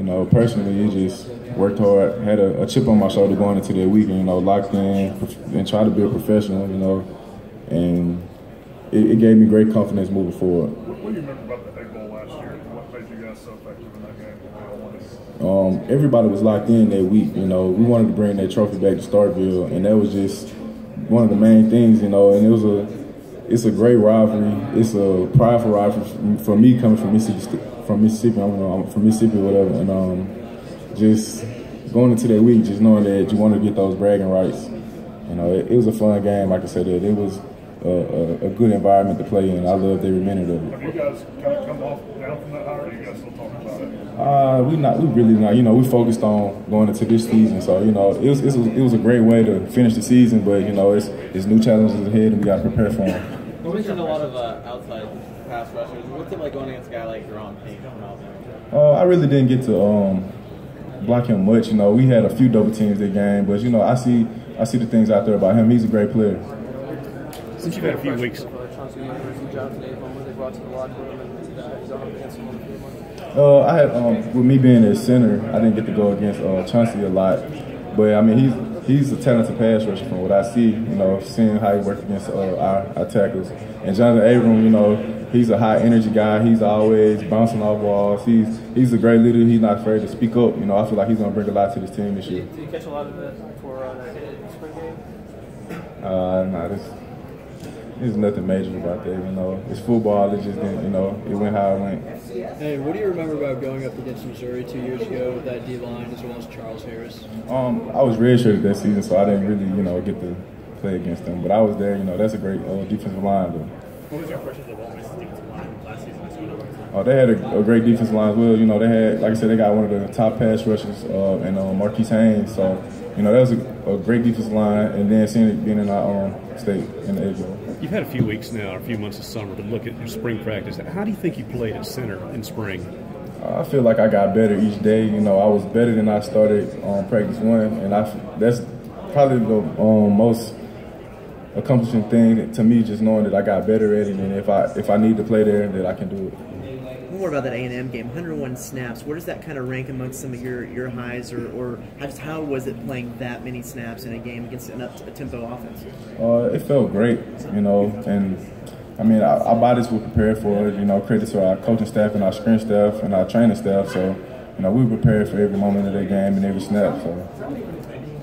You know, personally, he just worked hard, had a chip on my shoulder going into that weekend, you know, locked in and tried to be a professional, you know, and it gave me great confidence moving forward. What do you remember about the Egg Bowl last year? What made you guys so effective in that game? Everybody was locked in that week, you know. We wanted to bring that trophy back to Starkville, and that was just one of the main things, you know, and it's a great rivalry. It's a prideful rivalry for me coming from Mississippi. I'm from Mississippi or whatever, and just going into that week, just knowing that you want to get those bragging rights. You know, it was a fun game. Like I said, it was a good environment to play in. I loved every minute of it. Have you guys kind of come off down from that high, or are you guys still talking about it? We really not. You know, we focused on going into this season, so you know, it was a great way to finish the season. But you know, it's new challenges ahead, and we got to prepare for them. You mentioned a lot of outside pass rushers. What's it like going against a guy like Jerron Payne from Alabama? I really didn't get to block him much. You know, we had a few double teams that game, but you know, I see the things out there about him. He's a great player. Since you've had a few weeks. I had with me being a center, I didn't get to go against Chauncey a lot, but I mean he's a talented pass rusher from what I see. You know, seeing how he works against our tackles. And Jonathan Abram, you know, he's a high energy guy. He's always bouncing off walls. He's a great leader. He's not afraid to speak up. You know, I feel like he's gonna bring a lot to this team this year. Did you catch a lot of it for the spring game? No, there's nothing major about that, you know. It's football, it just didn't, you know, it went how it went. Hey, what do you remember about going up against Missouri 2 years ago with that D-line as well as Charles Harris? I was redshirted that season, so I didn't really, you know, get to play against them. But I was there, you know, that's a great defensive line, though. What was your impression of Ole Miss's defensive line last season? They had a great defensive line as well. You know, they had, like I said, they got one of the top pass rushers and Marquise Haynes. So, you know, that was a great defensive line. And then seeing it being in our own state in the Egg Bowl. You've had a few weeks now, or a few months of summer to look at your spring practice. How do you think you played at center in spring? I feel like I got better each day. You know, I was better than I started on practice one, and that's probably the most accomplishing thing to me, just knowing that I got better at it, and if I need to play there, that I can do it. More about that A&M game, 101 snaps. Where does that kind of rank amongst some of your highs, or how was it playing that many snaps in a game against a tempo offense? It felt great, you know, and I mean our bodies were prepared for it. You know, credit to our coaching staff and our strength staff and our training staff. So, you know, we were prepared for every moment of that game and every snap. So.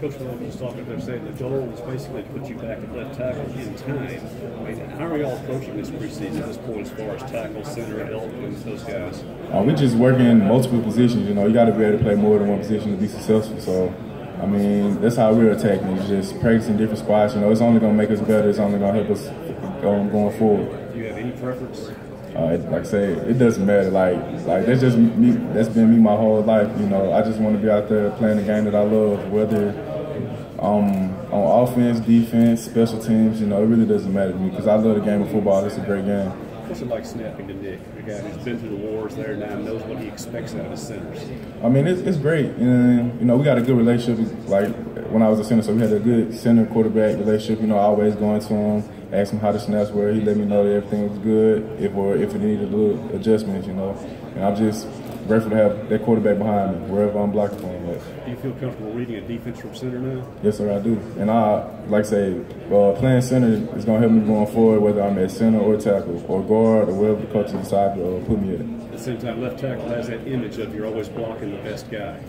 Coach Malone was talking there saying the goal was basically to put you back at left tackle in time. I mean, how are y'all approaching this preseason at this point as far as tackle, center, help, and those guys? We just working in multiple positions. You know, you got to be able to play more than one position to be successful. So, I mean, that's how we're attacking. It's just practicing different spots. You know, it's only going to make us better. It's only going to help us going forward. Do you have any preference? Like I say, it doesn't matter. Like that's just me. That's been me my whole life. You know, I just want to be out there playing the game that I love, whether on offense, defense, special teams. You know, it really doesn't matter to me because I love the game of football. It's a great game. What's it like snapping to Nick, a guy who's been through the wars there now and knows what he expects out of his centers? I mean, it's great. And, you know, we got a good relationship. Like, when I was a center, so we had a good center-quarterback relationship. You know, always going to him, ask him how the snaps were. He let me know that everything was good, if it needed a little adjustments, you know. And I'm just grateful to have that quarterback behind me, wherever I'm blocking for him. Do you feel comfortable reading a defense from center now? Yes, sir, I do. And like I say, playing center is going to help me going forward, whether I'm at center or tackle or guard or wherever the coaches decide to put me at. At the same time, left tackle has that image of you're always blocking the best guy.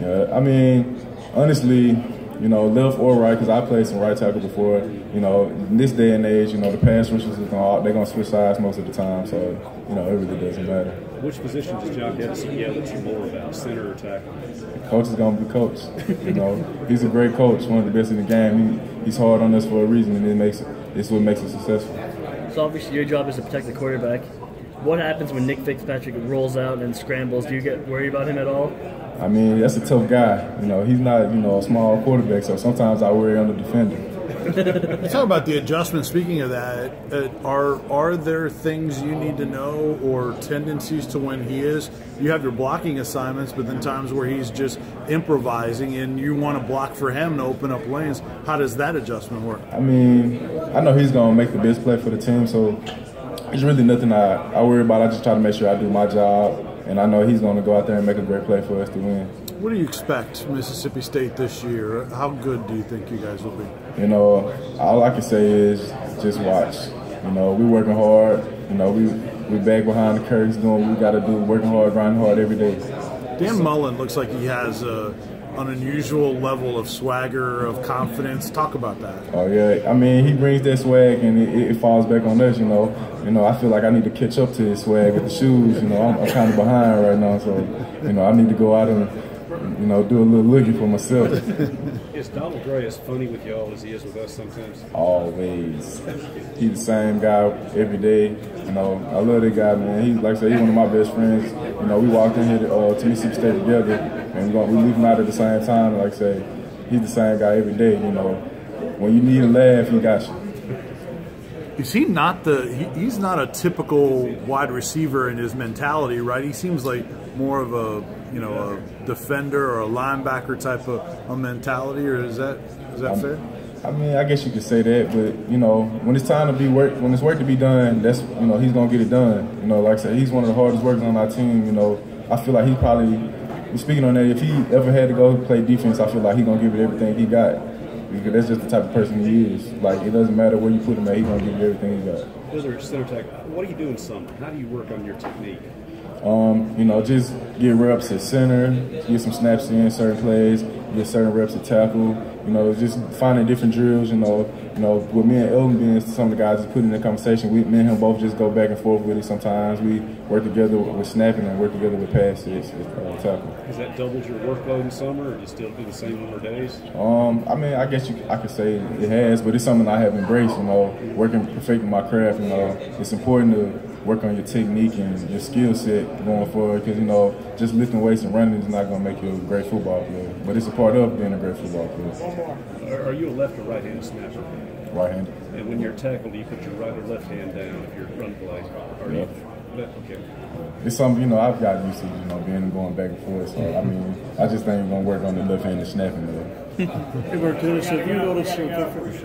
Yeah, I mean, honestly, you know, left or right, because I played some right tackle before. You know, in this day and age, you know, the pass rushers they're gonna switch sides most of the time, so you know, it really doesn't matter. Which position does John Geddes yell at you more about, center or tackle? The coach is gonna be coach. You know, he's a great coach, one of the best in the game. He's hard on us for a reason, and it's what makes us successful. So obviously, your job is to protect the quarterback. What happens when Nick Fitzpatrick rolls out and scrambles? Do you get worried about him at all? I mean, that's a tough guy. You know, he's not, you know, a small quarterback, so sometimes I worry on the defender. Talk about the adjustment. Speaking of that, are there things you need to know or tendencies to when you have your blocking assignments, but then times where he's just improvising and you want to block for him to open up lanes? How does that adjustment work? I mean, I know he's going to make the best play for the team, so there's really nothing I worry about. I just try to make sure I do my job and I know he's going to go out there and make a great play for us to win. What do you expect Mississippi State this year? How good do you think you guys will be? You know, all I can say is just watch. You know, we working hard. You know, we back behind the curtains doing what we got to do, working hard, grinding hard every day. Dan Mullen looks like he has an unusual level of swagger, of confidence. Talk about that. Oh yeah, I mean he brings that swag and it falls back on us. You know, I feel like I need to catch up to his swag with the shoes. You know, I'm kind of behind right now, so you know I need to go out and do a little looking for myself. Is Donald Gray as funny with y'all as he is with us sometimes? Always. He's the same guy every day. You know, I love that guy, man. He's like I said, he's one of my best friends. You know, we walked in here to Mississippi State together, and we leaving out at the same time. Like I say, he's the same guy every day. You know, when you need a laugh, he got you. Is he not he's not a typical wide receiver in his mentality, right? He seems like more of a defender or a linebacker type of a mentality, or is that fair? I mean, I guess you could say that, but you know, when it's time to be when it's work to be done, that's he's gonna get it done. You know, like I said, he's one of the hardest workers on our team. You know, I feel like he probably, speaking on that, if he ever had to go play defense, I feel like he's gonna give it everything he got. Because that's just the type of person he is. Like, it doesn't matter where you put him at, he's gonna give you everything he got. Whether it's center tech, what do you do in summer? How do you work on your technique? You know, just get reps at center, get some snaps in certain plays, get certain reps at tackle. You know, just finding different drills. You know, with me and Elton being some of the guys that put in the conversation, me and him both just go back and forth with it. Sometimes we work together with snapping and work together with passes at tackle. Has that doubled your workload in summer, or do you still do the same number of days? I mean, I guess I could say it has, but it's something I have embraced. You know, working, perfecting my craft. You know, it's important to work on your technique and your skill set going forward, because just lifting weights and running is not going to make you a great football player, but it's a part of being a great football player. Are you a left or right-handed snapper? Right-handed. And when you're tackled, do you put your right or left hand down if you're run play? Okay. It's something I've gotten used to being and going back and forth. So I mean, I just think I'm going to work on the left-handed snapping though. Hey Martinas, have you noticed some difference?